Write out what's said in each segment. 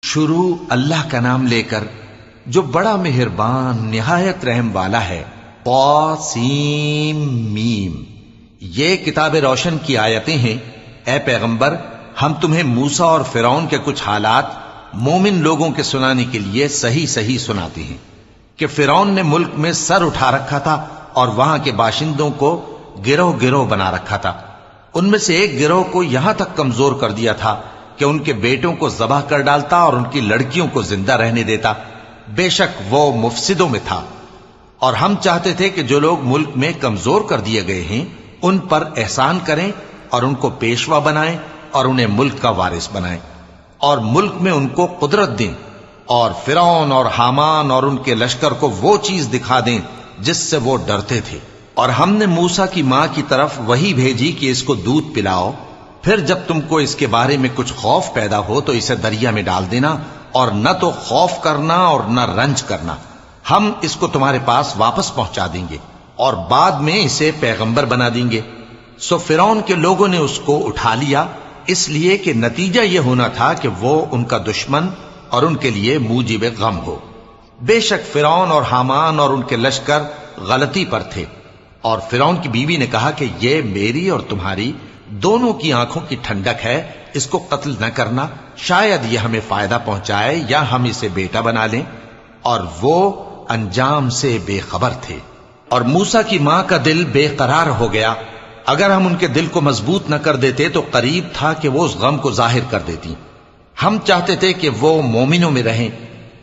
شروع اللہ کا نام لے کر جو بڑا مہربان نہایت رحم والا ہے۔ طاسیم میم، یہ کتاب روشن کی آیتیں ہیں۔ اے پیغمبر، ہم تمہیں موسیٰ اور فرعون کے کچھ حالات مومن لوگوں کے سنانے کے لیے صحیح صحیح سناتے ہیں کہ فرعون نے ملک میں سر اٹھا رکھا تھا اور وہاں کے باشندوں کو گروہ گروہ بنا رکھا تھا۔ ان میں سے ایک گروہ کو یہاں تک کمزور کر دیا تھا کہ ان کے بیٹوں کو ذبح کر ڈالتا اور ان کی لڑکیوں کو زندہ رہنے دیتا۔ بے شک وہ مفسدوں میں تھا، اور ہم چاہتے تھے کہ جو لوگ ملک میں کمزور کر دیے گئے ہیں ان پر احسان کریں اور ان کو پیشوا بنائیں اور انہیں ملک کا وارث بنائیں، اور ملک میں ان کو قدرت دیں، اور فرعون اور حامان اور ان کے لشکر کو وہ چیز دکھا دیں جس سے وہ ڈرتے تھے۔ اور ہم نے موسیٰ کی ماں کی طرف وحی بھیجی کہ اس کو دودھ پلاؤ، پھر جب تم کو اس کے بارے میں کچھ خوف پیدا ہو تو اسے دریا میں ڈال دینا، اور نہ تو خوف کرنا اور نہ رنج کرنا، ہم اس کو تمہارے پاس واپس پہنچا دیں گے اور بعد میں اسے پیغمبر بنا دیں گے۔ سو فرعون کے لوگوں نے اس کو اٹھا لیا، اس لیے کہ نتیجہ یہ ہونا تھا کہ وہ ان کا دشمن اور ان کے لیے موجب غم ہو۔ بے شک فرعون اور حامان اور ان کے لشکر غلطی پر تھے، اور فرعون کی بیوی نے کہا کہ یہ میری اور تمہاری دونوں کی آنکھوں کی ٹھنڈک ہے، اس کو قتل نہ کرنا، شاید یہ ہمیں فائدہ پہنچائے یا ہم اسے بیٹا بنا لیں۔ اور وہ انجام سے بے خبر تھے۔ اور موسیٰ کی ماں کا دل بے قرار ہو گیا، اگر ہم ان کے دل کو مضبوط نہ کر دیتے تو قریب تھا کہ وہ اس غم کو ظاہر کر دیتی۔ ہم چاہتے تھے کہ وہ مومنوں میں رہیں،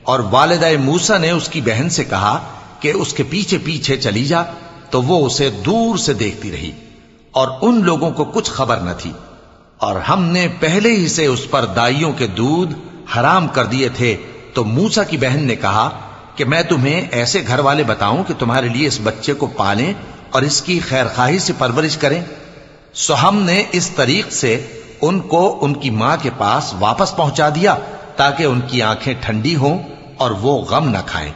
اور والدہ موسیٰ نے اس کی بہن سے کہا کہ اس کے پیچھے پیچھے چلی جا، تو وہ اسے دور سے دیکھتی رہی، اور ان لوگوں کو کچھ خبر نہ تھی۔ اور ہم نے پہلے ہی سے اس پر دائیوں کے دودھ حرام کر دیے تھے۔ تو موسیٰ کی بہن نے کہا کہ میں تمہیں ایسے گھر والے بتاؤں کہ تمہارے لیے اس بچے کو پالیں اور اس کی خیر خواہی سے پرورش کریں۔ سو ہم نے اس طریق سے ان کو ان کی ماں کے پاس واپس پہنچا دیا تاکہ ان کی آنکھیں ٹھنڈی ہوں اور وہ غم نہ کھائیں،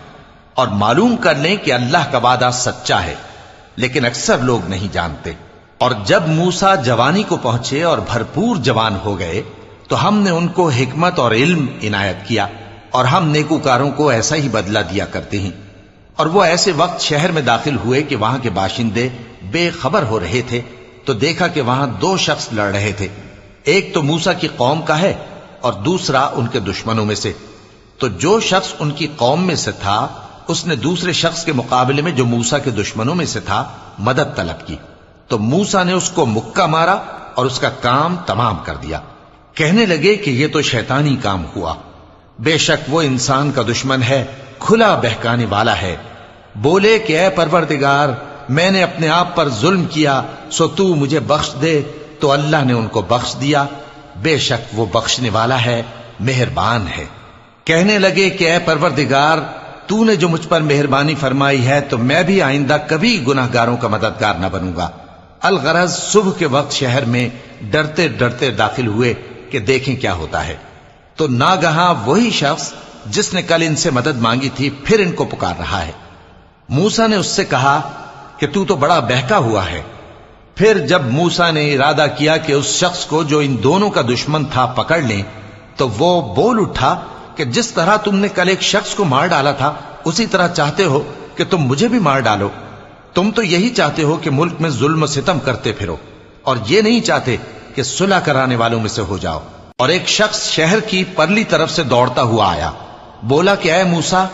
اور معلوم کر لیں کہ اللہ کا وعدہ سچا ہے، لیکن اکثر لوگ نہیں جانتے۔ اور جب موسیٰ جوانی کو پہنچے اور بھرپور جوان ہو گئے تو ہم نے ان کو حکمت اور علم عنایت کیا، اور ہم نیکوکاروں کو ایسا ہی بدلہ دیا کرتے ہیں۔ اور وہ ایسے وقت شہر میں داخل ہوئے کہ وہاں کے باشندے بے خبر ہو رہے تھے، تو دیکھا کہ وہاں دو شخص لڑ رہے تھے، ایک تو موسیٰ کی قوم کا ہے اور دوسرا ان کے دشمنوں میں سے۔ تو جو شخص ان کی قوم میں سے تھا اس نے دوسرے شخص کے مقابلے میں جو موسیٰ کے دشمنوں میں سے تھا مدد طلب کی، تو موسیٰ نے اس کو مکہ مارا اور اس کا کام تمام کر دیا۔ کہنے لگے کہ یہ تو شیطانی کام ہوا، بے شک وہ انسان کا دشمن ہے، کھلا بہکانے والا ہے۔ بولے کہ اے پروردگار، میں نے اپنے آپ پر ظلم کیا، سو تو مجھے بخش دے، تو اللہ نے ان کو بخش دیا، بے شک وہ بخشنے والا ہے، مہربان ہے۔ کہنے لگے کہ اے پروردگار، تو نے جو مجھ پر مہربانی فرمائی ہے تو میں بھی آئندہ کبھی گناہ گاروں کا مددگار نہ بنوں گا۔ الغرض صبح کے وقت شہر میں ڈرتے ڈرتے داخل ہوئے کہ دیکھیں کیا ہوتا ہے، تو ناگہاں وہی شخص جس نے کل ان سے مدد مانگی تھی پھر ان کو پکار رہا ہے۔ موسیٰ نے اس سے کہا کہ تو بڑا بہکا ہوا ہے۔ پھر جب موسیٰ نے ارادہ کیا کہ اس شخص کو جو ان دونوں کا دشمن تھا پکڑ لیں، تو وہ بول اٹھا کہ جس طرح تم نے کل ایک شخص کو مار ڈالا تھا اسی طرح چاہتے ہو کہ تم مجھے بھی مار ڈالو۔ تم تو یہی چاہتے ہو کہ ملک میں ظلم و ستم کرتے پھرو، اور یہ نہیں چاہتے کہ صلح کرانے والوں میں سے ہو جاؤ۔ اور ایک شخص شہر کی پرلی طرف سے دوڑتا ہوا آیا، بولا کہ اے موسیٰ،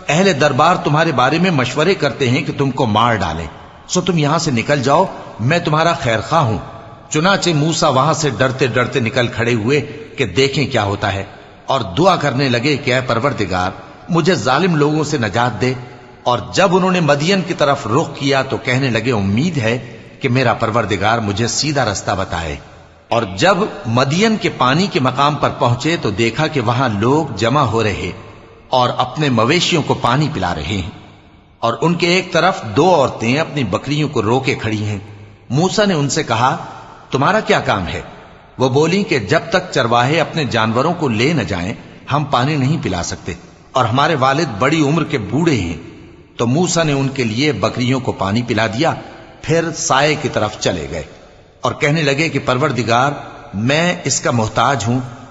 اہل دربار تمہارے بارے میں مشورے کرتے ہیں کہ تم کو مار ڈالیں، سو تم یہاں سے نکل جاؤ، میں تمہارا خیر خواہ ہوں۔ چنانچہ موسیٰ وہاں سے ڈرتے ڈرتے نکل کھڑے ہوئے کہ دیکھیں کیا ہوتا ہے، اور دعا کرنے لگے کہ اے پروردگار، مجھے ظالم لوگوں سے نجات دے۔ اور جب انہوں نے مدین کی طرف رخ کیا تو کہنے لگے امید ہے کہ میرا پروردگار مجھے سیدھا رستہ بتائے۔ اور جب مدین کے پانی کے مقام پر پہنچے تو دیکھا کہ وہاں لوگ جمع ہو رہے اور اپنے مویشیوں کو پانی پلا رہے ہیں، اور ان کے ایک طرف دو عورتیں اپنی بکریوں کو روکے کھڑی ہیں۔ موسیٰ نے ان سے کہا تمہارا کیا کام ہے؟ وہ بولی کہ جب تک چرواہے اپنے جانوروں کو لے نہ جائیں ہم پانی نہیں پلا سکتے، اور ہمارے والد بڑی عمر کے بوڑھے ہیں۔ تو موسیٰ نے ان کے لیے بکریوں کو پانی پلا دیا، پھر سائے کی طرف چلے گئے اور کہنے لگے کہ پروردگار، میں اس کا محتاج ہوں،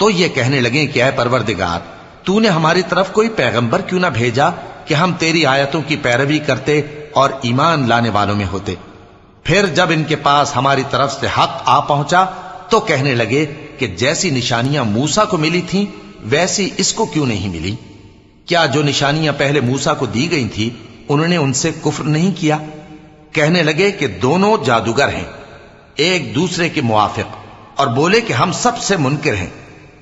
تو یہ کہنے لگے کہ اے پروردگار، تو نے ہماری طرف کوئی پیغمبر کیوں نہ بھیجا کہ ہم تیری آیتوں کی پیروی کرتے اور ایمان لانے والوں میں ہوتے۔ پھر جب ان کے پاس ہماری طرف سے حق آ پہنچا تو کہنے لگے کہ جیسی نشانیاں موسیٰ کو ملی تھیں ویسی اس کو کیوں نہیں ملی؟ کیا جو نشانیاں پہلے موسیٰ کو دی گئی تھی انہوں نے ان سے کفر نہیں کیا؟ کہنے لگے کہ دونوں جادوگر ہیں، ایک دوسرے کے موافق، اور بولے کہ ہم سب سے منکر ہیں۔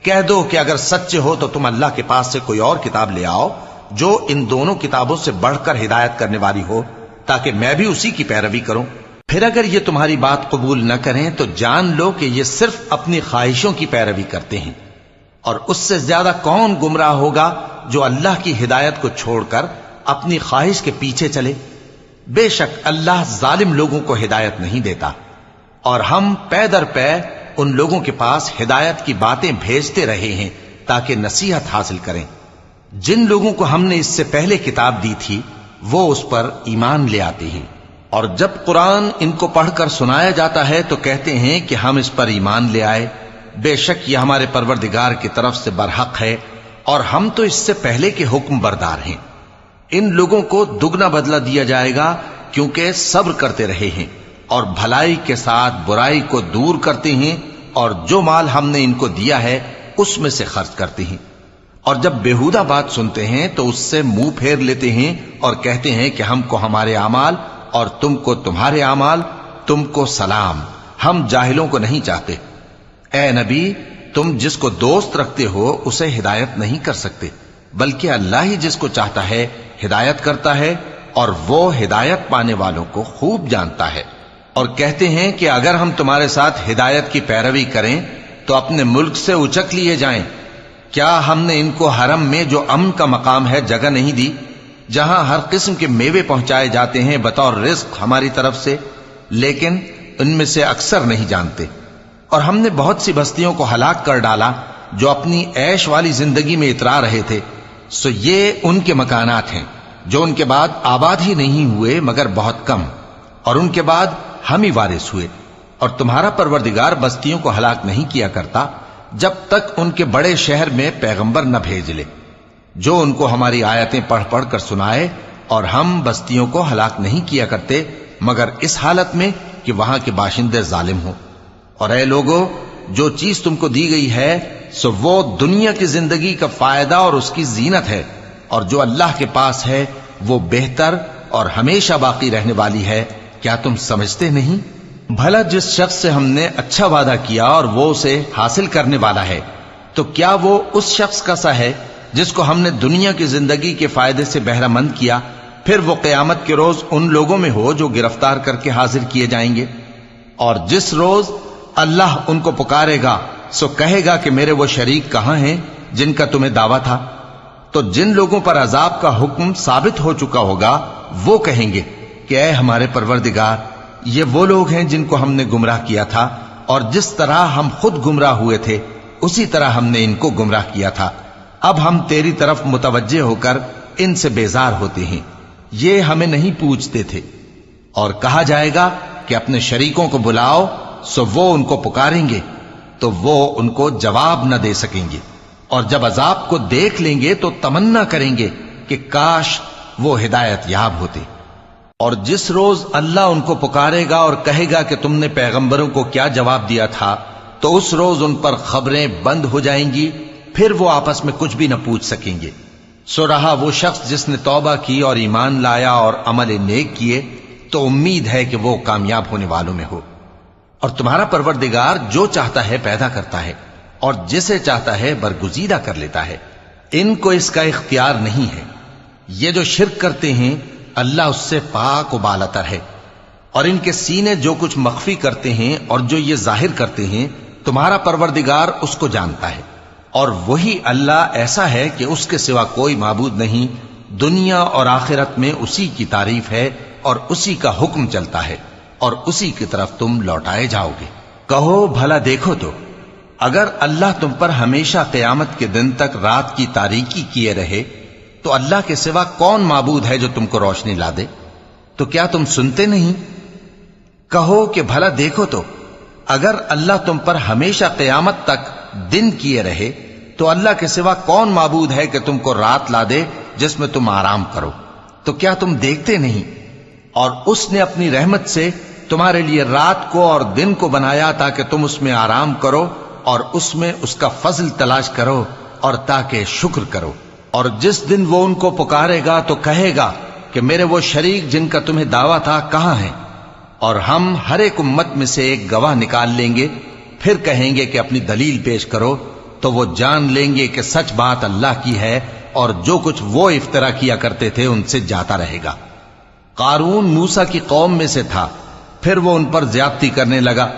کہہ دو کہ اگر سچے ہو تو تم اللہ کے پاس سے کوئی اور کتاب لے آؤ جو ان دونوں کتابوں سے بڑھ کر ہدایت کرنے والی ہو، تاکہ میں بھی اسی کی پیروی کروں۔ پھر اگر یہ تمہاری بات قبول نہ کریں تو جان لو کہ یہ صرف اپنی خواہشوں کی پیروی کرتے ہیں، اور اس سے زیادہ کون گمراہ ہوگا جو اللہ کی ہدایت کو چھوڑ کر اپنی خواہش کے پیچھے چلے۔ بے شک اللہ ظالم لوگوں کو ہدایت نہیں دیتا، اور ہم پے در پے ان لوگوں کے پاس ہدایت کی باتیں بھیجتے رہے ہیں تاکہ نصیحت حاصل کریں۔ جن لوگوں کو ہم نے اس سے پہلے کتاب دی تھی وہ اس پر ایمان لے آتے ہیں، اور جب قرآن ان کو پڑھ کر سنایا جاتا ہے تو کہتے ہیں کہ ہم اس پر ایمان لے آئے۔ بے شک یہ ہمارے پروردگار کی طرف سے برحق ہے، اور ہم تو اس سے پہلے کے حکم بردار ہیں۔ ان لوگوں کو دگنا بدلہ دیا جائے گا کیونکہ صبر کرتے رہے ہیں اور بھلائی کے ساتھ برائی کو دور کرتے ہیں، اور جو مال ہم نے ان کو دیا ہے اس میں سے خرچ کرتے ہیں۔ اور جب بےہودہ بات سنتے ہیں تو اس سے منہ پھیر لیتے ہیں اور کہتے ہیں کہ ہم کو ہمارے اعمال اور تم کو تمہارے اعمال، تم کو سلام، ہم جاہلوں کو نہیں چاہتے۔ اے نبی، تم جس کو دوست رکھتے ہو اسے ہدایت نہیں کر سکتے، بلکہ اللہ ہی جس کو چاہتا ہے ہدایت کرتا ہے، اور وہ ہدایت پانے والوں کو خوب جانتا ہے۔ اور کہتے ہیں کہ اگر ہم تمہارے ساتھ ہدایت کی پیروی کریں تو اپنے ملک سے اچک لیے جائیں۔ کیا ہم نے ان کو حرم میں جو امن کا مقام ہے جگہ نہیں دی، جہاں ہر قسم کے میوے پہنچائے جاتے ہیں بطور رزق ہماری طرف سے؟ لیکن ان میں سے اکثر نہیں جانتے۔ اور ہم نے بہت سی بستیوں کو ہلاک کر ڈالا جو اپنی عیش والی زندگی میں اترا رہے تھے، سو یہ ان کے مکانات ہیں جو ان کے بعد آباد ہی نہیں ہوئے مگر بہت کم، اور ان کے بعد ہم ہی وارث ہوئے۔ اور تمہارا پروردگار بستیوں کو ہلاک نہیں کیا کرتا جب تک ان کے بڑے شہر میں پیغمبر نہ بھیج لے جو ان کو ہماری آیتیں پڑھ پڑھ کر سنائے، اور ہم بستیوں کو ہلاک نہیں کیا کرتے مگر اس حالت میں کہ وہاں کے باشندے ظالم ہوں۔ اور اے لوگو، جو چیز تم کو دی گئی ہے سو وہ دنیا کی زندگی کا فائدہ اور اس کی زینت ہے، اور جو اللہ کے پاس ہے وہ بہتر اور ہمیشہ باقی رہنے والی ہے۔ کیا تم سمجھتے نہیں؟ بھلا جس شخص سے ہم نے اچھا وعدہ کیا اور وہ اسے حاصل کرنے والا ہے، تو کیا وہ اس شخص کا سا ہے جس کو ہم نے دنیا کی زندگی کے فائدے سے بہرہ مند کیا، پھر وہ قیامت کے روز ان لوگوں میں ہو جو گرفتار کر کے حاضر کیے جائیں گے؟ اور جس روز اللہ ان کو پکارے گا سو کہے گا کہ میرے وہ شریک کہاں ہیں جن کا تمہیں دعویٰ تھا؟ تو جن لوگوں پر عذاب کا حکم ثابت ہو چکا ہوگا وہ کہیں گے کہ اے ہمارے پروردگار، یہ وہ لوگ ہیں جن کو ہم نے گمراہ کیا تھا، اور جس طرح ہم خود گمراہ ہوئے تھے اسی طرح ہم نے ان کو گمراہ کیا تھا۔ اب ہم تیری طرف متوجہ ہو کر ان سے بیزار ہوتے ہیں، یہ ہمیں نہیں پوچھتے تھے۔ اور کہا جائے گا کہ اپنے شریکوں کو بلاؤ، سو وہ ان کو پکاریں گے تو وہ ان کو جواب نہ دے سکیں گے، اور جب عذاب کو دیکھ لیں گے تو تمنا کریں گے کہ کاش وہ ہدایت یاب ہوتے۔ اور جس روز اللہ ان کو پکارے گا اور کہے گا کہ تم نے پیغمبروں کو کیا جواب دیا تھا، تو اس روز ان پر خبریں بند ہو جائیں گی، پھر وہ آپس میں کچھ بھی نہ پوچھ سکیں گے۔ سو رہا وہ شخص جس نے توبہ کی اور ایمان لایا اور عمل نیک کیے تو امید ہے کہ وہ کامیاب ہونے والوں میں ہو۔ اور تمہارا پروردگار جو چاہتا ہے پیدا کرتا ہے، اور جسے چاہتا ہے برگزیدہ کر لیتا ہے، ان کو اس کا اختیار نہیں ہے۔ یہ جو شرک کرتے ہیں اللہ اس سے پاک و بالاتر ہے، اور ان کے سینے جو کچھ مخفی کرتے ہیں اور جو یہ ظاہر کرتے ہیں تمہارا پروردگار اس کو جانتا ہے۔ اور وہی اللہ ایسا ہے کہ اس کے سوا کوئی معبود نہیں، دنیا اور آخرت میں اسی کی تعریف ہے اور اسی کا حکم چلتا ہے، اور اسی کی طرف تم لوٹائے جاؤ گے۔ کہو بھلا دیکھو تو، اگر اللہ تم پر ہمیشہ قیامت کے دن تک رات کی تاریکی کیے رہے تو اللہ کے سوا کون معبود ہے جو تم کو روشنی لا دے؟ تو کیا تم سنتے نہیں؟ کہو کہ بھلا دیکھو تو، اگر اللہ تم پر ہمیشہ قیامت تک دن کیے رہے تو اللہ کے سوا کون معبود ہے کہ تم کو رات لا دے جس میں تم آرام کرو؟ تو کیا تم دیکھتے نہیں؟ اور اس نے اپنی رحمت سے تمہارے لیے رات کو اور دن کو بنایا تاکہ تم اس میں آرام کرو اور اس میں اس کا فضل تلاش کرو اور تاکہ شکر کرو۔ اور جس دن وہ ان کو پکارے گا تو کہے گا کہ میرے وہ شریک جن کا تمہیں دعویٰ تھا کہاں ہیں؟ اور ہم ہر ایک امت میں سے ایک گواہ نکال لیں گے، پھر کہیں گے کہ اپنی دلیل پیش کرو، تو وہ جان لیں گے کہ سچ بات اللہ کی ہے اور جو کچھ وہ افترا کیا کرتے تھے ان سے جاتا رہے گا۔ قارون موسیٰ کی قوم میں سے تھا، پھر وہ ان پر زیادتی کرنے لگا،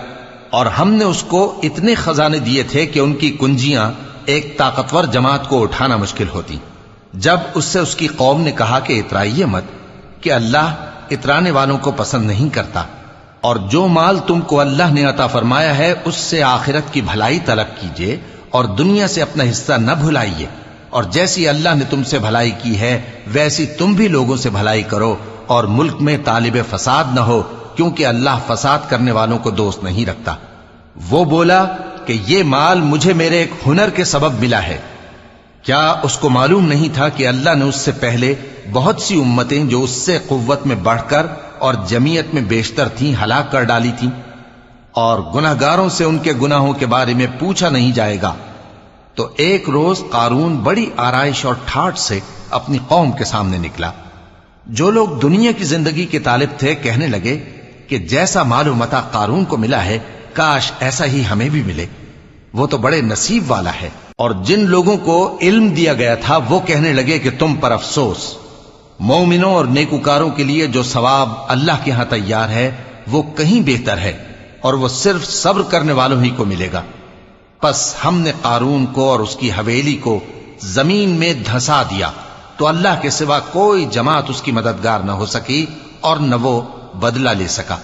اور ہم نے اس کو اتنے خزانے دیے تھے کہ ان کی کنجیاں ایک طاقتور جماعت کو اٹھانا مشکل ہوتی۔ جب اس سے اس کی قوم نے کہا کہ اترائیے مت، کہ اللہ اترانے والوں کو پسند نہیں کرتا، اور جو مال تم کو اللہ نے عطا فرمایا ہے اس سے آخرت کی بھلائی طلب کیجیے اور دنیا سے اپنا حصہ نہ بھلائیے، اور جیسی اللہ نے تم سے بھلائی کی ہے ویسی تم بھی لوگوں سے بھلائی کرو، اور ملک میں طالب فساد نہ ہو، کیونکہ اللہ فساد کرنے والوں کو دوست نہیں رکھتا۔ وہ بولا کہ یہ مال مجھے میرے ایک ہنر کے سبب ملا ہے۔ کیا اس کو معلوم نہیں تھا کہ اللہ نے اس سے پہلے بہت سی امتیں جو اس سے قوت میں بڑھ کر اور جمعیت میں بیشتر تھیں ہلاک کر ڈالی تھیں، اور گناہگاروں سے ان کے گناہوں کے بارے میں پوچھا نہیں جائے گا؟ تو ایک روز قارون بڑی آرائش اور ٹھاٹ سے اپنی قوم کے سامنے نکلا۔ جو لوگ دنیا کی زندگی کے طالب تھے کہنے لگے کہ جیسا مال و متاع قارون کو ملا ہے کاش ایسا ہی ہمیں بھی ملے، وہ تو بڑے نصیب والا ہے۔ اور جن لوگوں کو علم دیا گیا تھا وہ کہنے لگے کہ تم پر افسوس، مومنوں اور نیکوکاروں کے لیے جو ثواب اللہ کے ہاں تیار ہے وہ کہیں بہتر ہے، اور وہ صرف صبر کرنے والوں ہی کو ملے گا۔ پس ہم نے قارون کو اور اس کی حویلی کو زمین میں دھسا دیا، تو اللہ کے سوا کوئی جماعت اس کی مددگار نہ ہو سکی اور نہ وہ بدلہ لے سکا۔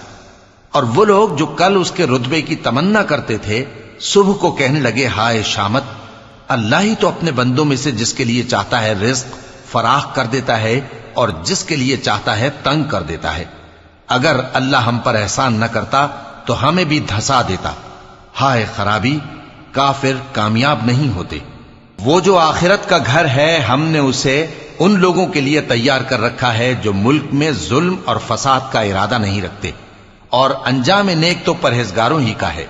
اور وہ لوگ جو کل اس کے رتبے کی تمنا کرتے تھے صبح کو کہنے لگے ہائے شامت، اللہ ہی تو اپنے بندوں میں سے جس کے لیے چاہتا ہے رزق فراخ کر دیتا ہے اور جس کے لیے چاہتا ہے تنگ کر دیتا ہے۔ اگر اللہ ہم پر احسان نہ کرتا تو ہمیں بھی دھسا دیتا۔ ہائے خرابی، کافر کامیاب نہیں ہوتے۔ وہ جو آخرت کا گھر ہے ہم نے اسے ان لوگوں کے لیے تیار کر رکھا ہے جو ملک میں ظلم اور فساد کا ارادہ نہیں رکھتے، اور انجام نیک تو پرہیزگاروں ہی کا ہے۔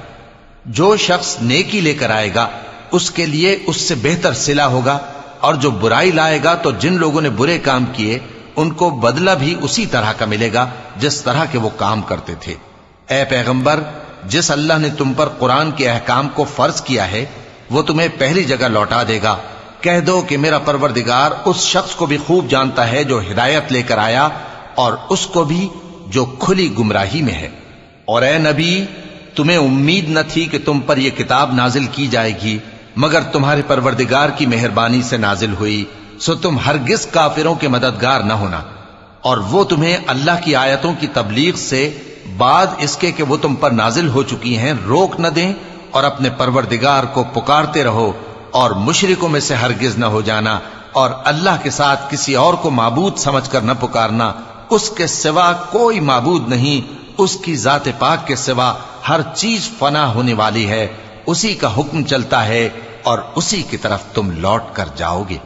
جو شخص نیکی لے کر آئے گا اس کے لیے اس سے بہتر صلہ ہوگا، اور جو برائی لائے گا تو جن لوگوں نے برے کام کیے ان کو بدلہ بھی اسی طرح کا ملے گا جس طرح کے وہ کام کرتے تھے۔ اے پیغمبر، جس اللہ نے تم پر قرآن کے احکام کو فرض کیا ہے وہ تمہیں پہلی جگہ لوٹا دے گا۔ کہہ دو کہ میرا پروردگار اس شخص کو بھی خوب جانتا ہے جو ہدایت لے کر آیا، اور اس کو بھی جو کھلی گمراہی میں ہے۔ اور اے نبی، تمہیں امید نہ تھی کہ تم پر یہ کتاب نازل کی جائے گی مگر تمہارے پروردگار کی مہربانی سے نازل ہوئی، سو تم ہرگز کافروں کے مددگار نہ ہونا، اور وہ تمہیں اللہ کی آیتوں کی تبلیغ سے بعد اس کے کہ وہ تم پر نازل ہو چکی ہیں روک نہ دیں، اور اپنے پروردگار کو پکارتے رہو اور مشرکوں میں سے ہرگز نہ ہو جانا، اور اللہ کے ساتھ کسی اور کو معبود سمجھ کر نہ پکارنا، اس کے سوا کوئی معبود نہیں، اس کی ذات پاک کے سوا ہر چیز فنا ہونے والی ہے، اسی کا حکم چلتا ہے اور اسی کی طرف تم لوٹ کر جاؤ گے۔